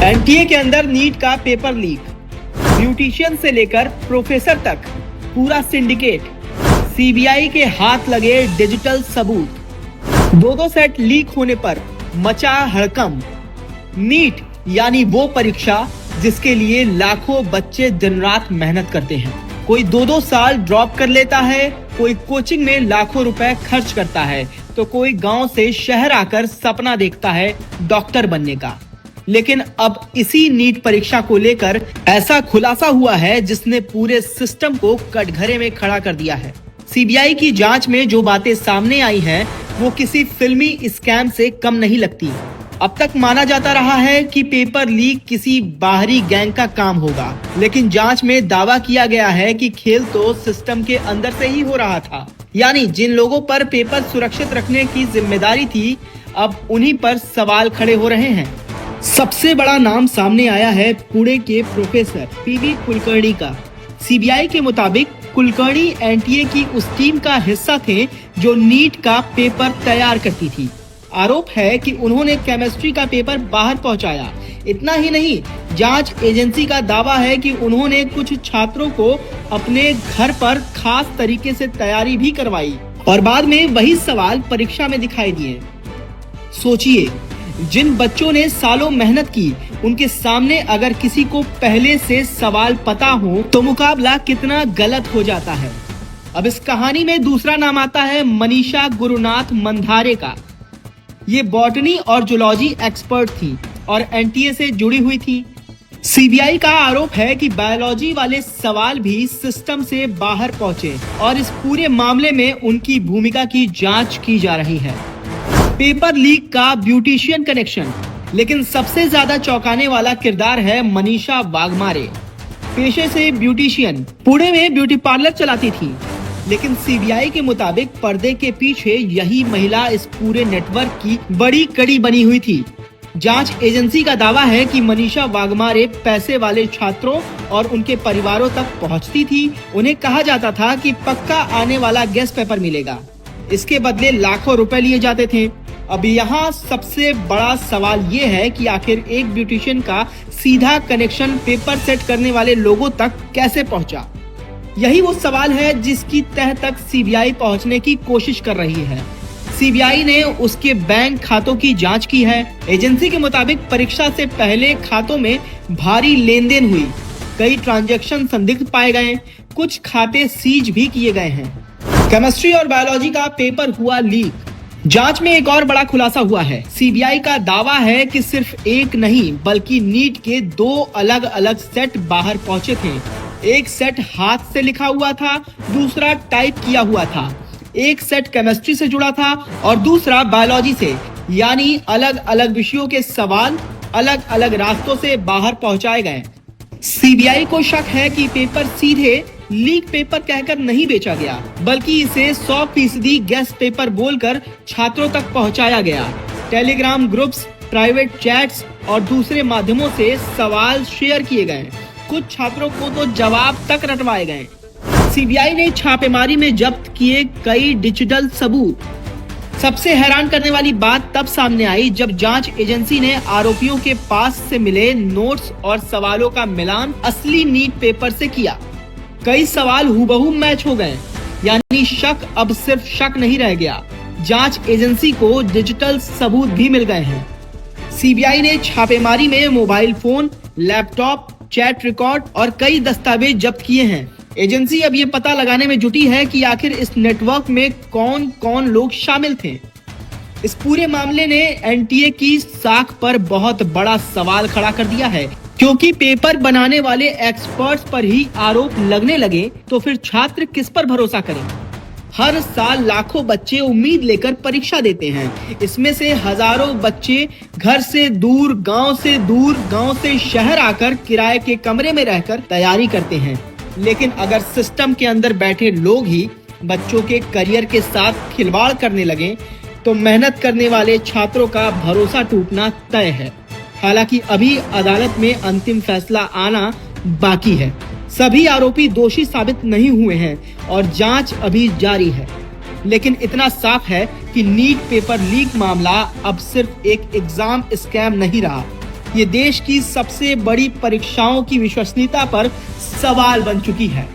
NTA के अंदर NEET का पेपर लीक, ब्यूटिशियन से लेकर प्रोफेसर तक पूरा सिंडिकेट, सीबीआई के हाथ लगे डिजिटल सबूत, दो सेट लीक होने पर मचा हड़कंप। नीट यानी वो परीक्षा जिसके लिए लाखों बच्चे दिन रात मेहनत करते हैं। कोई दो साल ड्रॉप कर लेता है, कोई कोचिंग में लाखों रुपए खर्च करता है, तो कोई गांव से शहर आकर सपना देखता है डॉक्टर बनने का। लेकिन अब इसी नीट परीक्षा को लेकर ऐसा खुलासा हुआ है जिसने पूरे सिस्टम को कटघरे में खड़ा कर दिया है। सीबीआई की जांच में जो बातें सामने आई हैं, वो किसी फिल्मी स्कैम से कम नहीं लगती। अब तक माना जाता रहा है कि पेपर लीक किसी बाहरी गैंग का काम होगा, लेकिन जांच में दावा किया गया है कि खेल तो सिस्टम के अंदर से ही हो रहा था। यानी जिन लोगों पर पेपर सुरक्षित रखने की जिम्मेदारी थी, अब उन्हीं पर सवाल खड़े हो रहे हैं। सबसे बड़ा नाम सामने आया है पुणे के प्रोफेसर पीवी कुलकर्णी का। सीबीआई के मुताबिक कुलकर्णी एनटीए की उस टीम का हिस्सा थे जो नीट का पेपर तैयार करती थी। आरोप है कि उन्होंने केमिस्ट्री का पेपर बाहर पहुंचाया। इतना ही नहीं, जांच एजेंसी का दावा है कि उन्होंने कुछ छात्रों को अपने घर पर खास तरीके से तैयारी भी करवाई और बाद में वही सवाल परीक्षा में दिखाई दिए। सोचिए, जिन बच्चों ने सालों मेहनत की, उनके सामने अगर किसी को पहले से सवाल पता हो तो मुकाबला कितना गलत हो जाता है। अब इस कहानी में दूसरा नाम आता है मनीषा गुरुनाथ मंधारे का। ये बॉटनी और जूलॉजी एक्सपर्ट थी और एनटीए से जुड़ी हुई थी। सीबीआई का आरोप है कि बायोलॉजी वाले सवाल भी सिस्टम से बाहर पहुंचे और इस पूरे मामले में उनकी भूमिका की जांच की जा रही है। पेपर लीक का ब्यूटिशियन कनेक्शन, लेकिन सबसे ज्यादा चौंकाने वाला किरदार है मनीषा वाघमारे। पेशे से ब्यूटिशियन, पुणे में ब्यूटी पार्लर चलाती थी, लेकिन सीबीआई के मुताबिक पर्दे के पीछे यही महिला इस पूरे नेटवर्क की बड़ी कड़ी बनी हुई थी। जांच एजेंसी का दावा है कि मनीषा वाघमारे पैसे वाले छात्रों और उनके परिवारों तक पहुंचती थी। उन्हें कहा जाता था कि पक्का आने वाला गेस्ट पेपर मिलेगा, इसके बदले लाखों रुपए लिए जाते थे। अब यहाँ सबसे बड़ा सवाल ये है कि आखिर एक ब्यूटिशियन का सीधा कनेक्शन पेपर सेट करने वाले लोगों तक कैसे पहुंचा। यही वो सवाल है जिसकी तह तक सीबीआई पहुंचने की कोशिश कर रही है। सीबीआई ने उसके बैंक खातों की जांच की है। एजेंसी के मुताबिक परीक्षा से पहले खातों में भारी लेन देन हुई, कई ट्रांजैक्शन संदिग्ध पाए गए, कुछ खाते सीज भी किए गए हैं। केमिस्ट्री और बायोलॉजी का पेपर हुआ लीक। जांच में एक और बड़ा खुलासा हुआ है। सीबीआई का दावा है कि सिर्फ एक नहीं बल्कि नीट के दो अलग अलग सेट बाहर पहुंचे थे। एक सेट हाथ से लिखा हुआ था, दूसरा टाइप किया हुआ था। एक सेट केमिस्ट्री से जुड़ा था और दूसरा बायोलॉजी से। यानी अलग अलग विषयों के सवाल अलग अलग रास्तों से बाहर पहुंचाए गए। सीबीआई को शक है कि पेपर सीधे लीक पेपर कहकर नहीं बेचा गया, बल्कि इसे 100% गेस्ट पेपर बोलकर छात्रों तक पहुंचाया गया। टेलीग्राम ग्रुप्स, प्राइवेट चैट्स और दूसरे माध्यमों से सवाल शेयर किए गए। कुछ छात्रों को तो जवाब तक रटवाए गए। सीबीआई ने छापेमारी में जब्त किए कई डिजिटल सबूत। सबसे हैरान करने वाली बात तब सामने आई जब जांच एजेंसी ने आरोपियों के पास से मिले नोट्स और सवालों का मिलान असली नीट पेपर से किया। कई सवाल हूबहू मैच हो गए, यानी शक अब सिर्फ शक नहीं रह गया। जांच एजेंसी को डिजिटल सबूत भी मिल गए हैं। सीबीआई ने छापेमारी में mobile phone, laptop, chat record और कई दस्तावेज जब्त किए हैं। एजेंसी अब ये पता लगाने में जुटी है कि आखिर इस नेटवर्क में कौन कौन लोग शामिल थे। इस पूरे मामले ने एनटीए की साख पर बहुत बड़ा सवाल खड़ा कर दिया है, क्योंकि पेपर बनाने वाले एक्सपर्ट्स पर ही आरोप लगने लगे तो फिर छात्र किस पर भरोसा करें। हर साल लाखों बच्चे उम्मीद लेकर परीक्षा देते हैं। इसमें से हजारों बच्चे घर से दूर, गांव से शहर आकर किराए के कमरे में रहकर तैयारी करते हैं। लेकिन अगर सिस्टम के अंदर बैठे लोग ही बच्चों के करियर के साथ खिलवाड़ करने लगे तो मेहनत करने वाले छात्रों का भरोसा टूटना तय है। हालांकि अभी अदालत में अंतिम फैसला आना बाकी है। सभी आरोपी दोषी साबित नहीं हुए हैं और जांच अभी जारी है। लेकिन इतना साफ है कि नीट पेपर लीक मामला अब सिर्फ एक एग्जाम स्कैम नहीं रहा, ये देश की सबसे बड़ी परीक्षाओं की विश्वसनीयता पर सवाल बन चुकी है।